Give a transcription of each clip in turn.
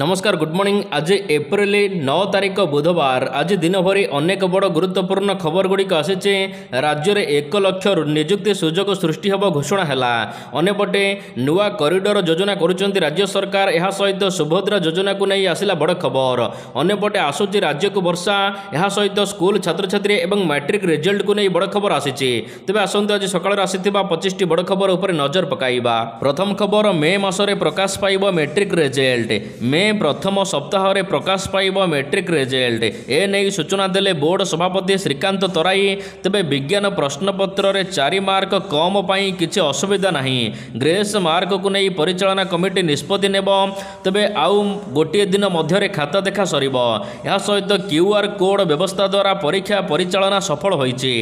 नमस्कार good morning. आज April 9 तारिख बुधवार। आज दिन भरी अनेक बड़ गुरुत्वपूर्ण खबर गुड़िक आसी। राज्य में 1 लाख निजुक्ति सुजोग सृष्टि होब घोषणा है। अंपटे नुआ कॉरिडोर योजना करुँच राज्य सरकार। यह सहित सुभद्रा योजना को नहीं आसला बड़ खबर। अंपटे आसूँ राज्य को वर्षा, यह सहित स्कूल छात्र छात्री और मैट्रिक रिजल्ट को नहीं बड़ खबर आसी। तेज आसतु आज सकाळ आसी 25टी बड़ खबर उपर नजर पकाइबा। प्रथम खबर, मे मासरे प्रकाश पाइब मैट्रिक रिजल्ट। मे प्रथम सप्ताह प्रकाश पाइब मैट्रिक रिजल्ट। एने सूचना देले बोर्ड सभापति श्रीकांत तराई। तेबे विज्ञान प्रश्नपत्र रे 4 मार्क कम पाई किछि असुविधा नहीं। ग्रेस मार्क को नहीं परिचालना कमिटी निष्पत्ति नेब। तेबे आउ गोटे दिन मध्य खाता देखा सरिब। यह सहित क्यूआर कोड व्यवस्था द्वारा परीक्षा परिचालना सफल होइछि।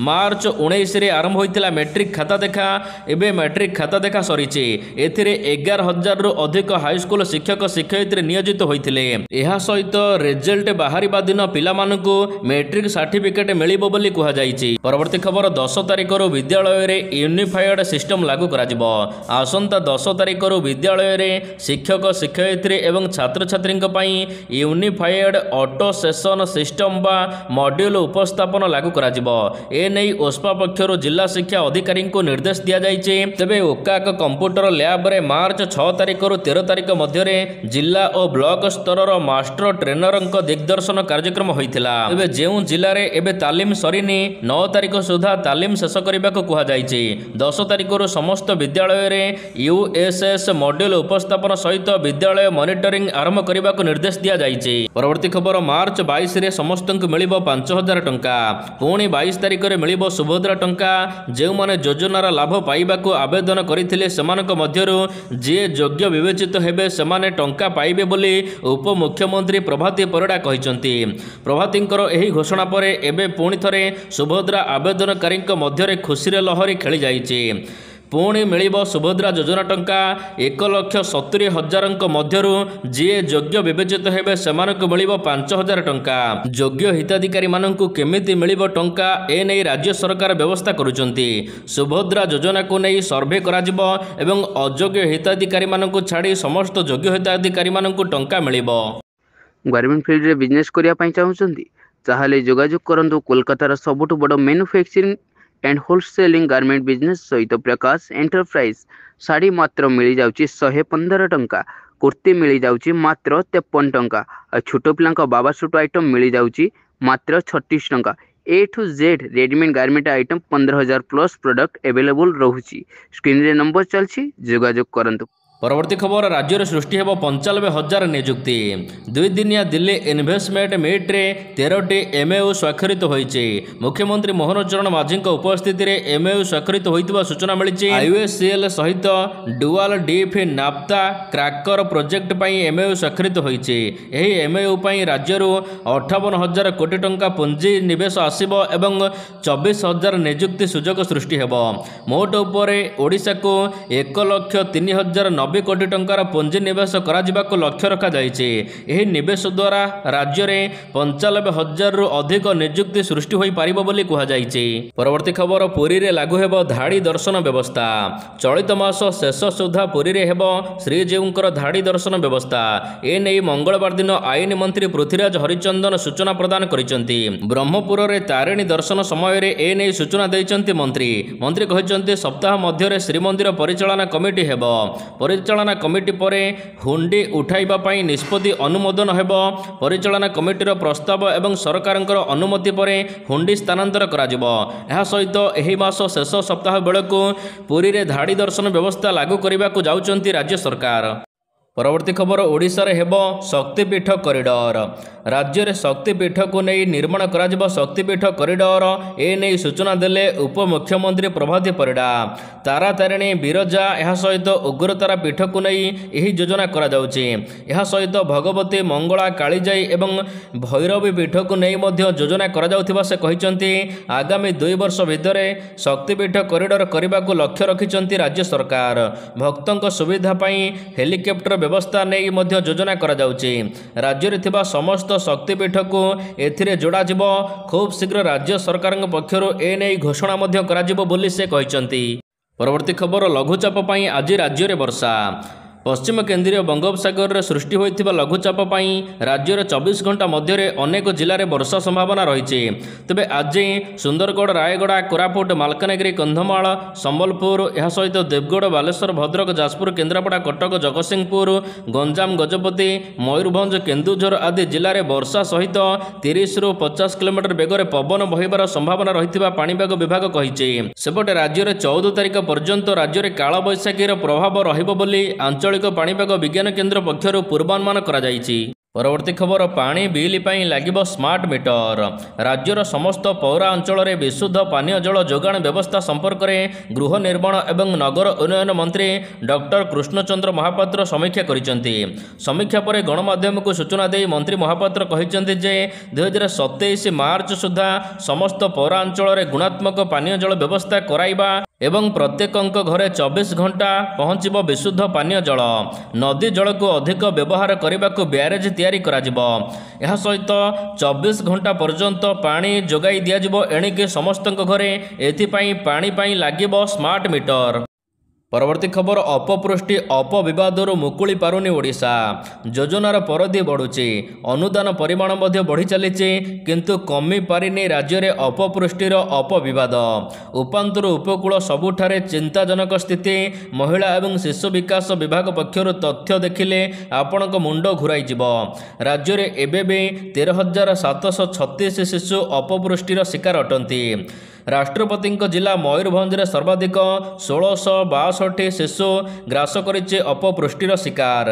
मार्च 19 रे आरंभ होइतिला मैट्रिक खाता देखा। एबे मैट्रिक खाता देखा सरिछि। एथिरे 11,000 रु अधिक हाईस्कूल शिक्षक शिक्षयित्री नियोजित होइतिले। यह सहित रिजल्ट बाहरिबा दिन पिलामानकु मैट्रिक सर्टिफिकेट मिलिबो बोली कुहा जाइछि। परवर्ती खबर, 10 तारिख रु विद्यालय रे यूनिफाइड सिस्टम लागू कराजिबो। आसंता 10 तारिख रु विद्यालय रे शिक्षक शिक्षयित्री एवं छात्र छात्री पई यूनिफाइड ऑटो सेशन सिस्टम बा मॉड्यूल उपस्थापन लागू कराजिबो। ए नै ओस्पा पक्षरु जिला शिक्षा अधिकारी को निर्देश दिया जाइछि। तेबे ओकाक कंप्यूटर लैब रे मार्च 6 तारिख रु 13 तारिख मध्य रे जिला और ब्लॉक स्तर मास्टर ट्रेनर दिग्दर्शन कार्यक्रम होइतिला। तेबे जेउ जिले में एबे तालीम सरीनी 9 तारिख सुधा तालीम शेष करने को कहा जाइछि। 10 तारिख रु समस्त विद्यालय रे यूएसएस मॉड्यूल उपस्थापन सहित विद्यालय मॉनिटरिंग आरंभ करने को निर्देश दिया जाइछि। परवर्ती खबर, मार्च 22 रे समस्त को मिलिबो 5,000 टंका। पुणी 22 तारिख रे मिलिबो सुभद्रा टंका। जो माने योजनार लाभ पाइबाकू आवेदन करथिले सेमानक मध्यरु जे योग्य विवेचित हेबे सेमाने टंका पाइबे बोली उप मुख्यमंत्री प्रभाती परिड़ा कहिसंती। प्रभातींकर एही घोषणा परे एबे पुणी थरे सुभद्रा आवेदनकारी मध्यरे खुशीरे लहरी खेली जाइछि। पुणी मिलिबो सुभद्रा योजना टंका। 1,70,000 मध्यरु जे योग्य विवेचित हेबे सेमानकु मिलिबो 5,000 टंका। योग्य हिताधिकारी मानकु केमिति मिलिबो टंका ए नै राज्य सरकार व्यवस्था करुचंती। सुभद्रा योजना को नै सर्वे कराजिबो एवं अयोग्य हिताधिकारी मानकु छाड़ी समस्त योग्य हिताधिकारी मानकु टंका मिलिबो। गारमेंट फील्ड रे बिजनेस करिया पई चाहुचंती ताहाले जोगाजोग करंतु। कोलकातार सबुठ बड़ manufacturing and wholesaling garment business सहित प्रकाश एंटरप्राइज। साड़ी मात्र मिली जाउची 115 टंका। कुर्ती मिली जाउची मात्र 53 टंका। छोट पिलांका बाबा सूट आइटम मिली जाउची मात्र 36 टंका। A to Z readymade garment item 15,000 plus product available रहुची। स्क्रीन रे नंबर चलची, जोगाजोग करंतु। परवर्ती खबर, राज्य में सृष्टि हो 95,000 निजुक्ति। 2 दिनिया दिल्ली इन्वेस्टमेंट मीट रे 13टी एमओयू स्वाक्षरित होइछि। मुख्यमंत्री मोहन चरण माझी उपस्थिति रे एमओयू स्वाक्षरित होइतिबा सूचना मिलिछि। आईओएससीएल सहित डुआल डीफ नाप्ता क्रैकर प्रोजेक्ट पई एमओयू स्वाक्षरित होइछि। एही एमओयू पई राज्य रु 58,000 कोटी टंका पुंजी निवेश आसिबो एवं 24,000 निजुक्ति सुजोग सृष्टि हेबो। मोट उपरे ओडिशा को 1,03,090 कोटी टंकार पुंजी निवेश कराजिबाको लक्ष्य रखा जाइछि। एही निवेश द्वारा राज्य में 95,000 रु अधिक निजुक्ति सृष्टि होई पारिबो बोली कुहा जाइछि। परवर्ती खबर, पुरी रे लागू हेबो धाड़ी दर्शन व्यवस्था। चलित मास शेष सुधा पुरी रे हेबो श्रीजीउंकर धाड़ी दर्शन व्यवस्था। ए नै मंगलवार दिन आईन मंत्री पृथ्वीराज हरिचंदन सूचना प्रदान करिसंती। ब्रह्मपुर रे तारिणी दर्शन समय रे ए नै सूचना दैचंती मंत्री कहिसंती सप्ताह मध्य रे श्रीमंदिर परिचालना कमिटी हेबो। परिचालना कमिटी परे हुंडी उठाइबा पई निष्पत्ति अनुमोदन हेबो। परिचालना कमिटीर प्रस्ताव एवं सरकारंकर अनुमति परे हुंडी स्थानांतर कराजिबो। एहा सहित एही मास शेष सप्ताह बेलकु पुरी रे धाड़ी दर्शन व्यवस्था लागू करिबाकू जाउचंती राज्य सरकार। परवर्ती खबर, ओडिशा रे हेबो शक्तिपीठ कॉरिडोर। राज्य में शक्तिपीठ को नहीं निर्माण करा शक्तिपीठ कॉरिडोर। ए नहीं सूचना देले उप मुख्यमंत्री प्रभाती परिड़ा। तारा तारिणी बिरजा यह सहित उग्रतारा पीठ को नहीं यही योजना करा जाउछि। यह सहित भगवती मंगला कालीजाई एवं भैरवी पीठ को नहीं मध्य योजना करा जाउथिबा से कहिसंती। आगामी 2 वर्ष भितर शक्तिपीठ कॉरिडोर करने को लक्ष्य रखिसंती राज्य सरकार। भक्तों सुविधा पई हेलिकॉप्टर व्यवस्था नहीं मध्य योजना करा जाउछि। राज्य रे थिबा समस्त शक्तिपीठ को एथिरे जोड़ा जिवो। खूब शीघ्र राज्य सरकार पक्षर ए नहीं घोषणा मध्य करा जिवो बोली से कहिसंती। परवर्ती खबर, लघुचाप पई आज राज्य रे वर्षा। पश्चिम केन्द्रीय बंगोपसागर में सृष्टि होइथिबा लघुचाप पई राज्यर 24 घंटा मध्य अनेक जिले में वर्षा संभावना रही। तेबे आज सुंदरगढ़, रायगड़ा, कोरापुट, मालकानगिरी, कंधमाल, संबलपुर यह सहित देवगढ़, बालेश्वर, भद्रक, जाजपुर, केन्द्रापड़ा, कटक, जगतसिंहपुर, गंजाम, गजपति, मयूरभंज, केन्दुझर आदि जिले में वर्षा सहित 30 ରୁ 50 किलोमीटर बेगर पवन बहिबार संभावना रही पाणीपाग विभाग कहिছে। सेपटे राज्य 14 तारिख पर्यंत राज्य में कालबैशाखीर प्रभाव रहिबो बोली आंचलिक पाणीपाग विज्ञान केन्द्र पक्षर पूर्वानुमान करा जायछि। परवर्ती खबर, पानी बिल पर लगिब स्मार्ट मीटर। राज्यर समस्त पौरा अंचल में विशुद्ध पानीय जल जोगाण व्यवस्था संपर्क में गृह निर्माण एवं नगर उन्नयन मंत्री डॉक्टर कृष्णचंद्र महापात्र समीक्षा करिसेंति। समीक्षा पर गणमाध्यम को सूचना दे मंत्री महापात्र कहिसेंति जे 2027 मार्च सुधा समस्त पौरा अंचल में गुणात्मक पानीय जल व्यवस्था कराइबा एवं प्रत्येक घरे 24 घंटा पहुँचब विशुद्ध पानीय जल। नदी जल को अधिक व्यवहार करने को ब्यारेज तैयारी कराजिबो। यह सहित 24 घंटा पर्यंत पानी जोगाई दियाजिबो। एणिके समस्त घरे एथिपाई पानी पाई लागिबो स्मार्ट मीटर। परवर्ती खबर, अपपृष्टि अपविवादर मुकुली पारुनी ओडिशा। योजनार परिधि बढ़ुची, अनुदान परिमाण मध्य बढ़ी चली किंतु कमी पारिनी राज्य में अपपृष्टिर अपविवाद। उपांतर उपकूल सबुठारे चिंताजनक स्थिति। महिला एवं शिशु विकास विभाग पक्षर तथ्य देखिले आपणक मुंड घुराई जिवो। राज्य में एबे भी 13,736 शिशु अपपृष्टिर शिकार अटंती। राष्ट्रपति जिला मयूरभंज में सर्वाधिक 1662 शिशु ग्रास करिचे अपपृष्टिर शिकार।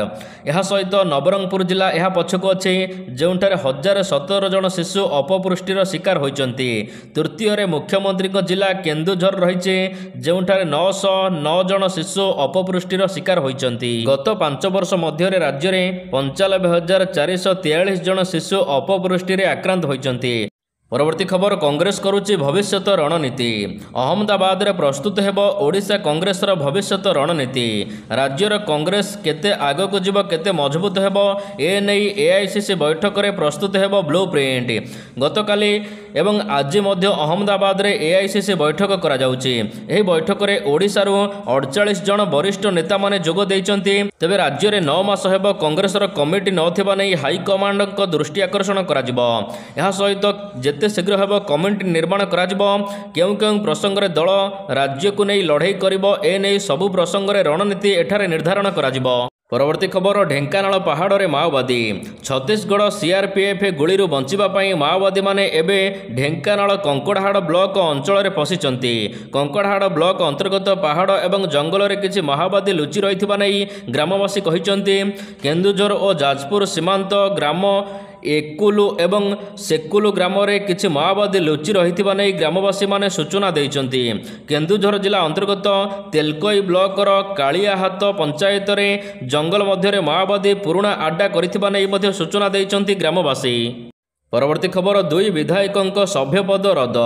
यह सहित नवरंगपुर जिला यह पछक अच्छे जोठारे 1017 जन शिशु अपपृष्टिर शिकार होइचंती। तृतीय मुख्यमंत्री जिला केन्दुझर रही जोठारे 909 जन शिशु अपपृष्टिर शिकार होइचंती। गत 5 वर्ष मध्य राज्य में 95,443 जन शिशु अपपृष्टि आक्रांत होइचंती। परवर्ती खबर, कांग्रेस करुच्ची भविष्यत रणनीति। अहमदाबाद रे प्रस्तुत हेब ओडिशा कांग्रेसर भविष्यत रणनीति। राज्यर कांग्रेस केते आगक जीव केते मजबूत हेब ए नहीं एआईसीसी बैठक रे प्रस्तुत हेब ब्लू प्रिंट। गतकाली एवं आज मध्य अहमदाबाद रे एआईसीसी बैठक करा जाउची। एही बैठक रे ओडिशारू 48 जन वरिष्ठ नेता माने जोग दैचंती। तेबे राज्य रे 9 मास हेब कांग्रेसर कमिटी नथिबा नै हाईकमांड को दृष्टि आकर्षण करा जिवो। यहा सहित जेते शीघ्र हेब कमिटी निर्माण करा जिवो, केउ केउ प्रसंग रे दल राज्य को नै लड़ाई करिवो ए नै सबु प्रसंग रे रणनीति एठारे निर्धारण करा जिवो। परवर्ती खबर, ढेंकानाल पहाड़ में माओवादी। छत्तीसगढ़ सीआरपीएफ गुली बंचिबा पई माओवादी माने एबे ढेंकानाल कंकड़ाहाड़ ब्लॉक अंचल में पशिचंती। कंकड़ाहाड़ ब्लॉक अंतर्गत पहाड़ एवं जंगल में किछि माओवादी लुचि रहिथिबा नै ग्रामवासी कहिचंती। केन्दुझर और जाजपुर सीमांत ग्राम एकुलु एवं सेकुलु ग्राम में किछि माओवादी लुचि रहिथिबा नै ग्रामवासी माने सूचना दैचंती। केन्दुझर जिला अंतर्गत तेलकोई ब्लॉकर कालियाहात पंचायत रे जंगल मध्य माओवादी पुराणा आड्डा करिथिबा नै मध्य सूचना दैचंती ग्रामवासी। परवर्ती खबर, 2 विधायकों सभ्यपद रद्द।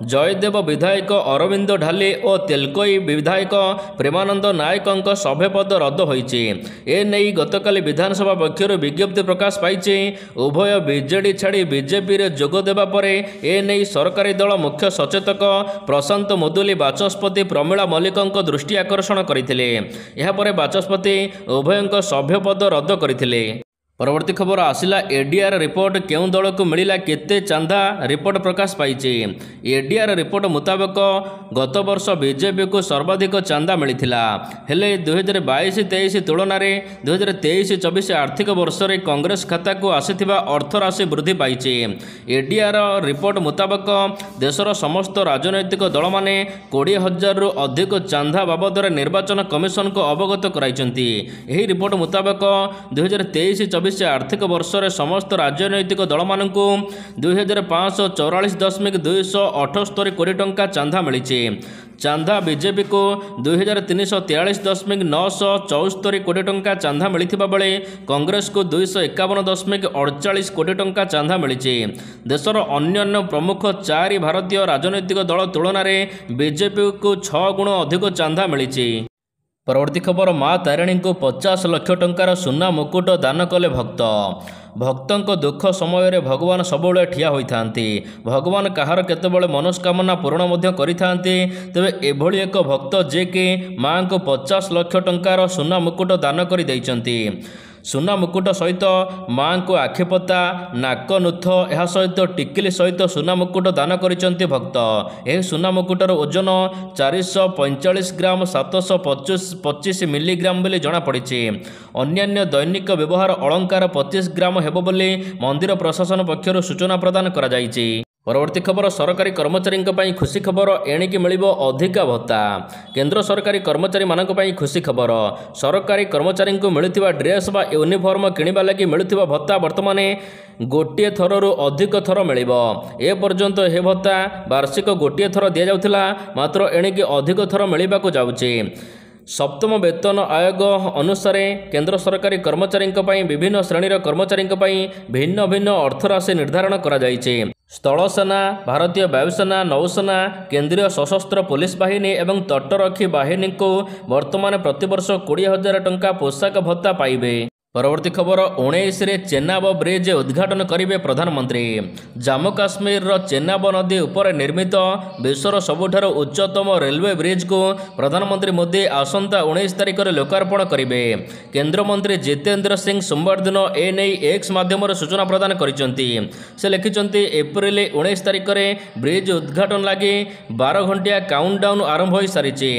जयदेव विधायक अरविंद ढाली और तेलकोई विधायक प्रेमानंद नायकों सभ्यपद रद्द होइछि। ए नहीं गतकाली विधानसभा पक्षर विज्ञप्ति प्रकाश पाइछि। उभय बीजेडी छाड़ी बीजेपी रे जोग देबा परे ए नहीं सरकारी दल मुख्य सचेतक प्रशांत मुदुली बाचस्पति प्रमीला मल्लिकों दृष्टि आकर्षण करथिले। एहा परे बाचस्पति उभयों सभ्यपद रद्द करथिले। परवर्ती खबर, आसिला एडीआर रिपोर्ट केउं दल को मिला केते चांदा रिपोर्ट प्रकाश पाइछि। एडीआर रिपोर्ट मुताबक गत वर्ष बीजेपी को सर्वाधिक चांदा मिलिथिला। हेले 2022-23 तुलन में 2023-24 आर्थिक वर्ष में कांग्रेस खाता को आसीथिबा अर्थ राशि वृद्धि पाइछि। एडीआर रिपोर्ट मुताबक देशर समस्त राजनैतिक दल माने 20,000 रु अधिक चांदा बाबद निर्वाचन कमिशन को अवगत कराइछंती। एही रिपोर्ट मुताबक 2023-24 आर्थिक वर्ष में समस्त राजनैतिक दल मानकु 2,544.278 कोटी टंका चांदा मिली। चांदा बीजेपी को 2,343.974 कोटी टंका चांदा मिलथिबा बेले कांग्रेस को 251.48 कोटी टंका चांदा मिली। देशर अन्य प्रमुख 4 भारतीय राजनैतिक दल तुलन में बीजेपी को 6 गुण अधिक चांदा मिली। ପରବର୍ତ୍ତୀ ଖବର ମା ତାରିଣୀଙ୍କୁ 50 ଲକ୍ଷ ଟଙ୍କାର ସୁନା ମୁକୁଟ ଦାନ କଲେ ଭକ୍ତ। ଭକ୍ତଙ୍କ ଦୁଃଖ ସମୟରେ ଭଗବାନ ସବୁବେଳେ ଠିଆ ହୋଇଥାନ୍ତି। ଭଗବାନ କାହାର କେତେବେଳେ ମନସ୍କାମନା ପୂରଣ ମଧ୍ୟ କରିଥାନ୍ତି। ତେବେ ଏଭଳି ଏକ ଭକ୍ତ ଯିଏକି ମାଙ୍କୁ 50 ଲକ୍ଷ ଟଙ୍କାର ସୁନା ମୁକୁଟ ଦାନ କରି ଦେଇଛନ୍ତି। ସୁନା ମୁକୁଟ ସହିତ ମାଙ୍କୁ ଆଖିପତା, ନାକ ନୁଥ, ଏହା ସହିତ ଟିକିଲି ସହିତ ସୁନା ମୁକୁଟ ଦାନ କରିଛନ୍ତି ଭକ୍ତ। ଏହି ସୁନା ମୁକୁଟର ଓଜନ 445 ଗ୍ରାମ 725 ମିଲିଗ୍ରାମ ବୋଲି ଜଣାପଡ଼ିଛି। ଅନ୍ୟାନ୍ୟ ଦୈନିକ ବ୍ୟବହାର ଅଳଙ୍କାର 25 ଗ୍ରାମ ହେବ ବୋଲି ମନ୍ଦିର ପ୍ରଶାସନ ପକ୍ଷରୁ ସୂଚନା ପ୍ରଦାନ କରାଯାଇଛି। ପରବର୍ତ୍ତୀ ଖବର ସରକାରୀ କର୍ମଚାରୀଙ୍କ ପାଇଁ ଖୁସି ଖବର, ଏଣିକି ମିଳିବ ଅଧିକା ଭତ୍ତା। କେନ୍ଦ୍ର ସରକାରୀ କର୍ମଚାରୀମାନଙ୍କ ପାଇଁ ଖୁସି ଖବର। ସରକାରୀ କର୍ମଚାରୀଙ୍କୁ ମିଳୁଥିବା ଡ୍ରେସ୍ ବା ୟୁନିଫର୍ମ କିଣିବା ଲାଗି ମିଳୁଥିବା ଭତ୍ତା ବର୍ତ୍ତମାନ ଗୋଟିଏ ଥରରୁ ଅଧିକ ଥର ମିଳିବ। ଏପର୍ଯ୍ୟନ୍ତ ଏହି ଭତ୍ତା ବାର୍ଷିକ ଗୋଟିଏ ଥର ଦିଆଯାଉଥିଲା, ମାତ୍ର ଏଣିକି ଅଧିକ ଥର ମିଳିବାକୁ ଯାଉଛି। ସପ୍ତମ ବେତନ ଆୟୋଗ ଅନୁସାରେ କେନ୍ଦ୍ର ସରକାରୀ କର୍ମଚାରୀଙ୍କ ପାଇଁ ବିଭିନ୍ନ ଶ୍ରେଣୀର କର୍ମଚାରୀଙ୍କ ପାଇଁ ଭିନ୍ନ ଭିନ୍ନ ଅର୍ଥରାଶି ନିର୍ଦ୍ଧାରଣ କରାଯାଇଛି। ସ୍ଥଳସେନା, ଭାରତୀୟ ବାୟୁସେନା, ନୌସେନା, କେନ୍ଦ୍ରୀୟ ସଶସ୍ତ୍ର ପୋଲିସ ବାହିନୀ ଏବଂ ତଟରକ୍ଷୀ ବାହିନୀକୁ ବର୍ତ୍ତମାନ ପ୍ରତିବର୍ଷ 20,000 ଟଙ୍କା ପୋଷାକ ଭତ୍ତା ପାଇବେ। ପରବର୍ତ୍ତୀ ଖବର 19ରେ ଚେନାବ ବ୍ରିଜ୍ ଉଦ୍ଘାଟନ କରିବେ ପ୍ରଧାନମନ୍ତ୍ରୀ। ଜାମ୍ମୁ କାଶ୍ମୀରର ଚେନାବ ନଦୀ ଉପରେ ନିର୍ମିତ ବିଶ୍ୱର ସବୁଠାରୁ ଉଚ୍ଚତମ ରେଲୱେ ବ୍ରିଜ୍କୁ ପ୍ରଧାନମନ୍ତ୍ରୀ ମୋଦି ଆସନ୍ତା 19 ତାରିଖରେ ଲୋକାର୍ପଣ କରିବେ। କେନ୍ଦ୍ରମନ୍ତ୍ରୀ ଜିତେନ୍ଦ୍ର ସିଂ ସୋମବାର ଦିନ ଏନେଇ ଏକ୍ସ ମାଧ୍ୟମରେ ସୂଚନା ପ୍ରଦାନ କରିଛନ୍ତି। ସେ ଲେଖିଛନ୍ତି, ଏପ୍ରିଲ 19 ତାରିଖରେ ବ୍ରିଜ୍ ଉଦ୍ଘାଟନ ଲାଗି 12 ଘଣ୍ଟିଆ କାଉଣ୍ଟଡାଉନ୍ ଆରମ୍ଭ ହୋଇସାରିଛି।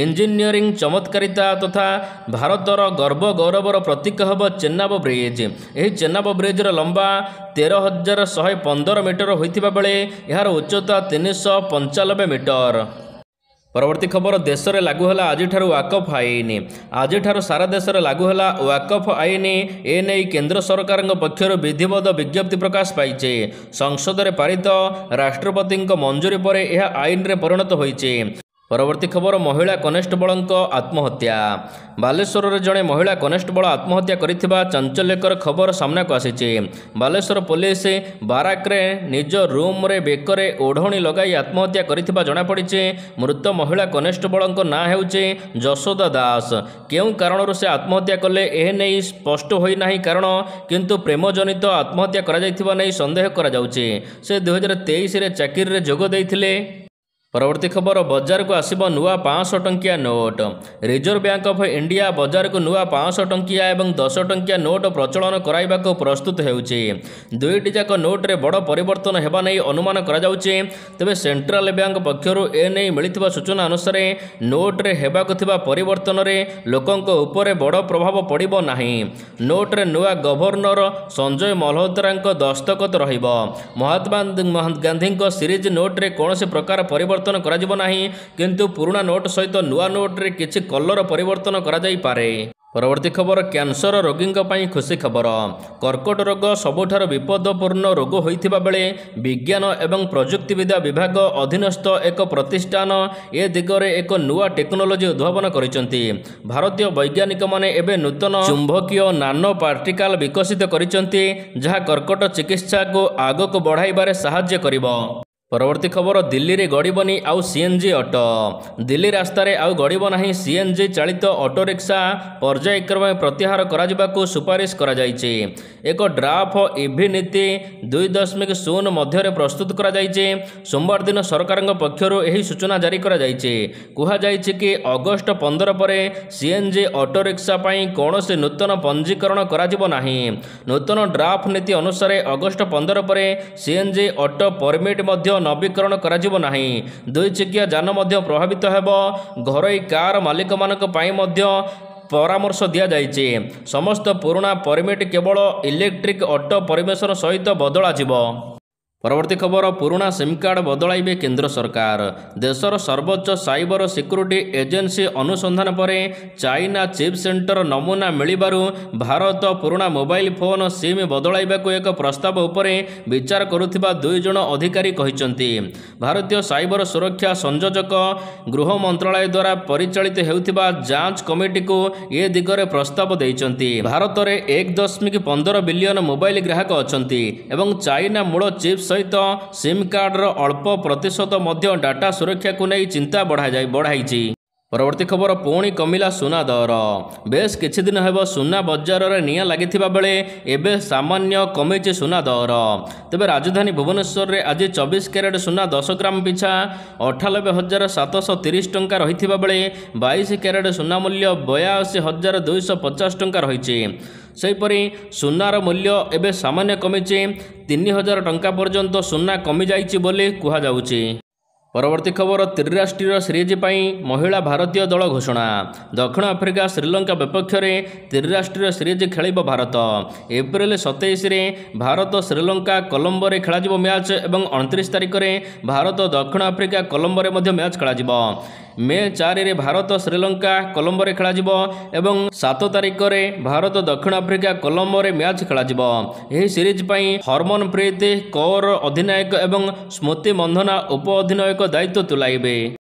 ଇଞ୍ଜିନିୟରିଂ ଚମତ୍କାରିତା ତଥା ଭାରତର ଗର୍ବ ଗୌରବର ପ୍ରତୀକ ହେବ ଚେନାବ ବ୍ରିଜ୍। ଏହି ଚେନାବ ବ୍ରିଜ୍ର ଲମ୍ବା 13,115 ମିଟର ହୋଇଥିବା ବେଳେ ଏହାର ଉଚ୍ଚତା 395 ମିଟର। ପରବର୍ତ୍ତୀ ଖବର ଦେଶରେ ଲାଗୁ ହେଲା ଆଜିଠାରୁ ୱାକଫ୍ ଆଇନ। ଆଜିଠାରୁ ସାରା ଦେଶରେ ଲାଗୁ ହେଲା ୱାକଫ୍ ଆଇନ। ଏନେଇ କେନ୍ଦ୍ର ସରକାରଙ୍କ ପକ୍ଷରୁ ବିଧିବଦ୍ଧ ବିଜ୍ଞପ୍ତି ପ୍ରକାଶ ପାଇଛି। ସଂସଦରେ ପାରିତ ରାଷ୍ଟ୍ରପତିଙ୍କ ମଞ୍ଜୁରୀ ପରେ ଏହା ଆଇନରେ ପରିଣତ ହୋଇଛି। ପରବର୍ତ୍ତୀ ଖବର ମହିଳା କନେଷ୍ଟବଳଙ୍କ ଆତ୍ମହତ୍ୟା। ବାଲେଶ୍ୱରରେ ଜଣେ ମହିଳା କନେଷ୍ଟବଳ ଆତ୍ମହତ୍ୟା କରିଥିବା ଚାଞ୍ଚଲ୍ୟକର ଖବର ସାମ୍ନାକୁ ଆସିଛି। ବାଲେଶ୍ୱର ପୋଲିସ ବାରାକରେ ନିଜ ରୁମ୍ରେ ବେକରେ ଓଢ଼ଣୀ ଲଗାଇ ଆତ୍ମହତ୍ୟା କରିଥିବା ଜଣାପଡ଼ିଛି। ମୃତ ମହିଳା କନେଷ୍ଟବଳଙ୍କ ନାଁ ହେଉଛି ଯଶୋଦା ଦାସ। କେଉଁ କାରଣରୁ ସେ ଆତ୍ମହତ୍ୟା କଲେ ଏ ନେଇ ସ୍ପଷ୍ଟ ହୋଇନାହିଁ କାରଣ, କିନ୍ତୁ ପ୍ରେମଜନିତ ଆତ୍ମହତ୍ୟା କରାଯାଇଥିବା ନେଇ ସନ୍ଦେହ କରାଯାଉଛି। ସେ 2023ରେ ଚାକିରିରେ ଯୋଗ ଦେଇଥିଲେ। ପରବର୍ତ୍ତୀ ଖବର ବଜାରକୁ ଆସିବ ନୂଆ 500 ଟଙ୍କିଆ note. Reserve bank of India ବଜାରକୁ ନୂଆ 500 ଟଙ୍କିଆ ଏବଂ 10 ଟଙ୍କିଆ ନୋଟ୍ ପ୍ରଚଳନ କରାଇବାକୁ ପ୍ରସ୍ତୁତ ହେଉଛି। ଦୁଇଟି ଯାକ ନୋଟ୍ରେ ବଡ଼ ପରିବର୍ତ୍ତନ ହେବା ନେଇ ଅନୁମାନ କରାଯାଉଛି। ତେବେ ସେଣ୍ଟ୍ରାଲ ବ୍ୟାଙ୍କ ପକ୍ଷରୁ ଏ ନେଇ ମିଳିଥିବା ସୂଚନା ଅନୁସାରେ ନୋଟ୍ରେ ହେବାକୁ ଥିବା ପରିବର୍ତ୍ତନରେ ଲୋକଙ୍କ ଉପରେ ବଡ଼ ପ୍ରଭାବ ପଡ଼ିବ ନାହିଁ। ନୋଟ୍ରେ ନୂଆ ଗଭର୍ଣ୍ଣର ସଞ୍ଜୟ ମଲ୍ହୋତ୍ରାଙ୍କ ଦସ୍ତଖତ ରହିବ। ମହାତ୍ମା ଗାନ୍ଧୀଙ୍କ ସିରିଜ ନୋଟ୍ରେ କୌଣସି ପ୍ରକାର ପରିବର୍ତ୍ତନ କରାଯିବ ନାହିଁ, କିନ୍ତୁ ପୁରୁଣା ନୋଟ୍ ସହିତ ନୂଆ ନୋଟ୍ରେ କିଛି କଲର ପରିବର୍ତ୍ତନ କରାଯାଇପାରେ। ପରବର୍ତ୍ତୀ ଖବର କ୍ୟାନ୍ସର ରୋଗୀଙ୍କ ପାଇଁ ଖୁସି ଖବର। କର୍କଟ ରୋଗ ସବୁଠାରୁ ବିପଦପୂର୍ଣ୍ଣ ରୋଗ ହୋଇଥିବା ବେଳେ ବିଜ୍ଞାନ ଏବଂ ପ୍ରଯୁକ୍ତିବିଦ୍ୟା ବିଭାଗ ଅଧୀନସ୍ଥ ଏକ ପ୍ରତିଷ୍ଠାନ ଏ ଦିଗରେ ଏକ ନୂଆ ଟେକ୍ନୋଲୋଜି ଉଦ୍ଭାବନ କରିଛନ୍ତି। ଭାରତୀୟ ବୈଜ୍ଞାନିକମାନେ ଏବେ ନୂତନ ଚୁମ୍ବକୀୟ ନାନୋ ପାର୍ଟିକାଲ ବିକଶିତ କରିଛନ୍ତି, ଯାହା କର୍କଟ ଚିକିତ୍ସାକୁ ଆଗକୁ ବଢ଼ାଇବାରେ ସାହାଯ୍ୟ କରିବ। ପରବର୍ତ୍ତୀ ଖବର ଦିଲ୍ଲୀରେ ଗଡ଼ିବନି ଆଉ ସିଏନ୍ଜି ଅଟୋ। ଦିଲ୍ଲୀ ରାସ୍ତାରେ ଆଉ ଗଡ଼ିବ ନାହିଁ ସିଏନ୍ଜି ଚାଳିତ ଅଟୋରିକ୍ସା। ପର୍ଯ୍ୟାୟକ୍ରମେ ପ୍ରତ୍ୟାହାର କରାଯିବାକୁ ସୁପାରିଶ କରାଯାଇଛି। ଏକ ଡ୍ରାଫ୍ଟ ଇଭି ନୀତି 2.0 ମଧ୍ୟରେ ପ୍ରସ୍ତୁତ କରାଯାଇଛି। ସୋମବାର ଦିନ ସରକାରଙ୍କ ପକ୍ଷରୁ ଏହି ସୂଚନା ଜାରି କରାଯାଇଛି। କୁହାଯାଇଛି କି ଅଗଷ୍ଟ 15 ପରେ ସିଏନ୍ଜି ଅଟୋରିକ୍ସା ପାଇଁ କୌଣସି ନୂତନ ପଞ୍ଜୀକରଣ କରାଯିବ ନାହିଁ। ନୂତନ ଡ୍ରାଫ୍ଟ ନୀତି ଅନୁସାରେ ଅଗଷ୍ଟ 15 ପରେ ସିଏନ୍ଜି ଅଟୋ ପରମିଟ୍ ମଧ୍ୟ ନବୀକରଣ କରାଯିବ ନାହିଁ। ଦୁଇ ଚକିଆ ଯାନ ମଧ୍ୟ ପ୍ରଭାବିତ ହେବ। ଘରୋଇ କାର ମାଲିକମାନଙ୍କ ପାଇଁ ମଧ୍ୟ ପରାମର୍ଶ ଦିଆଯାଇଛି। ସମସ୍ତ ପୁରୁଣା ପରମିଟ୍ କେବଳ ଇଲେକ୍ଟ୍ରିକ୍ ଅଟୋ ପରିବେଶନ ସହିତ ବଦଳାଯିବ। ପରବର୍ତ୍ତୀ ଖବର ପୁରୁଣା ସିମ୍ କାର୍ଡ଼ ବଦଳାଇବେ କେନ୍ଦ୍ର ସରକାର। ଦେଶର ସର୍ବୋଚ୍ଚ ସାଇବର ସିକ୍ୟୁରିଟି ଏଜେନ୍ସି ଅନୁସନ୍ଧାନ ପରେ ଚାଇନା ଚିପ୍ ସେଣ୍ଟର ନମୁନା ମିଳିବାରୁ ଭାରତ ପୁରୁଣା ମୋବାଇଲ ଫୋନ୍ ସିମ୍ ବଦଳାଇବାକୁ ଏକ ପ୍ରସ୍ତାବ ଉପରେ ବିଚାର କରୁଥିବା 2 ଜଣ ଅଧିକାରୀ କହିଛନ୍ତି। ଭାରତୀୟ ସାଇବର ସୁରକ୍ଷା ସଂଯୋଜକ ଗୃହ ମନ୍ତ୍ରଣାଳୟ ଦ୍ୱାରା ପରିଚାଳିତ ହେଉଥିବା ଯାଞ୍ଚ କମିଟିକୁ ଏ ଦିଗରେ ପ୍ରସ୍ତାବ ଦେଇଛନ୍ତି। ଭାରତରେ 1.15 ବିଲିୟନ ମୋବାଇଲ ଗ୍ରାହକ ଅଛନ୍ତି ଏବଂ ଚାଇନା ମୂଳ ଚିପ୍ ସହିତ ସିମ୍ କାର୍ଡ଼ର ଅଳ୍ପ ପ୍ରତିଶତ ମଧ୍ୟ ଡାଟା ସୁରକ୍ଷାକୁ ନେଇ ଚିନ୍ତା ବଢ଼ାଇଛି। ପରବର୍ତ୍ତୀ ଖବର ପୁଣି କମିଲା ସୁନା ଦର। ବେଶ କିଛି ଦିନ ହେବ ସୁନା ବଜାରରେ ନିଆଁ ଲାଗିଥିବା ବେଳେ ଏବେ ସାମାନ୍ୟ କମିଛି ସୁନା ଦର। ତେବେ ରାଜଧାନୀ ଭୁବନେଶ୍ୱରରେ ଆଜି 24 କ୍ୟାରେଟ୍ ସୁନା 10 ଗ୍ରାମ ପିଛା 98,730 ଟଙ୍କା ରହିଥିବା ବେଳେ 22 କ୍ୟାରେଟ୍ ସୁନା ମୂଲ୍ୟ 82,250 ଟଙ୍କା ରହିଛି। ସେହିପରି ସୁନାର ମୂଲ୍ୟ ଏବେ ସାମାନ୍ୟ କମିଛି 3,000 ଟଙ୍କା ପର୍ଯ୍ୟନ୍ତ ସୁନା କମିଯାଇଛି ବୋଲି କୁହାଯାଉଛି। ପରବର୍ତ୍ତୀ ଖବର ତ୍ରିରାଷ୍ଟ୍ରୀୟ ସିରିଜ୍ ପାଇଁ ମହିଳା ଭାରତୀୟ ଦଳ ଘୋଷଣା। ଦକ୍ଷିଣ ଆଫ୍ରିକା ଶ୍ରୀଲଙ୍କା ବିପକ୍ଷରେ ତ୍ରିରାଷ୍ଟ୍ରୀୟ ସିରିଜ୍ ଖେଳିବ ଭାରତ। ଏପ୍ରିଲ 27ରେ ଭାରତ ଶ୍ରୀଲଙ୍କା କଲମ୍ବୋରେ ଖେଳାଯିବ ମ୍ୟାଚ୍ ଏବଂ 29 ତାରିଖରେ ଭାରତ ଦକ୍ଷିଣ ଆଫ୍ରିକା କଲମ୍ବୋରେ ମଧ୍ୟ ମ୍ୟାଚ୍ ଖେଳାଯିବ। ମେ 4ରେ ଭାରତ ଶ୍ରୀଲଙ୍କା କଲମ୍ବୋରେ ଖେଳାଯିବ ଏବଂ 7 ତାରିଖରେ ଭାରତ ଦକ୍ଷିଣ ଆଫ୍ରିକା କଲମ୍ବୋରେ ମ୍ୟାଚ୍ ଖେଳାଯିବ। ଏହି ସିରିଜ୍ ପାଇଁ ହରମନପ୍ରୀତ କୌର ଅଧିନାୟକ ଏବଂ ସ୍ମୃତି ମନ୍ଧନା ଉପ ଅଧିନାୟକ ଦାୟିତ୍ୱ ତୁଲାଇବେ।